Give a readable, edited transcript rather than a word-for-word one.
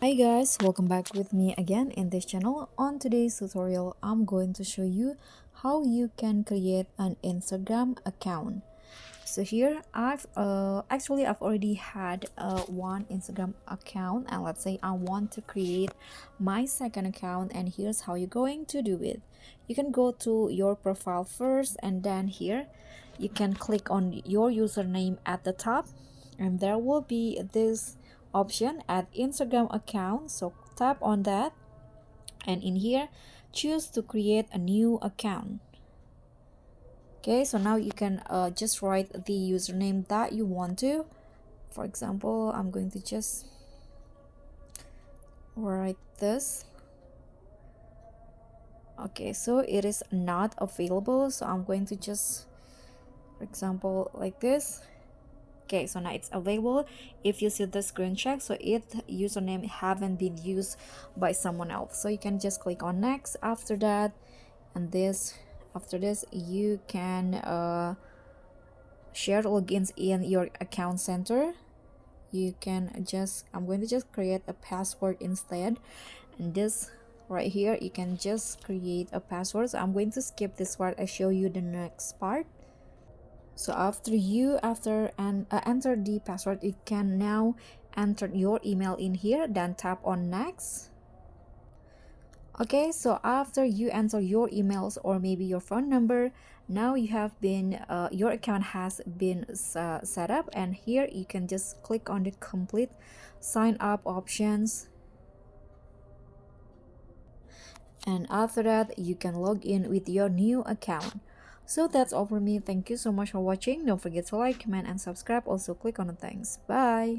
Hi guys, welcome back with me again in this channel. On today's tutorial, I'm going to show you how you can create an Instagram account. So here I've already had one Instagram account, and let's say I want to create my second account, and here's how you're going to do it. You can go to your profile first, and then here you can click on your username at the top, and there will be this option at Instagram account. So tap on that, and in here choose to create a new account. Okay, so now you can just write the username that you want to. For example, I'm going to just write this. Okay, so it is not available, so I'm going to just, for example, like this. Okay, so now it's available. If you see the screen check, so it username haven't been used by someone else, so you can just click on next after that. And this, after this, you can share logins in your account center. You can just, I'm going to just create a password instead, and this right here you can just create a password. So I'm going to skip this part, I show you the next part. So after you enter the password, you can now enter your email in here, then tap on next. Okay, so after you enter your emails or maybe your phone number, now you have been your account has been set up, and here you can just click on the complete sign up options, and after that you can log in with your new account. So that's all for me. Thank you so much for watching. Don't forget to like, comment, and subscribe. Also click on the thanks. Bye.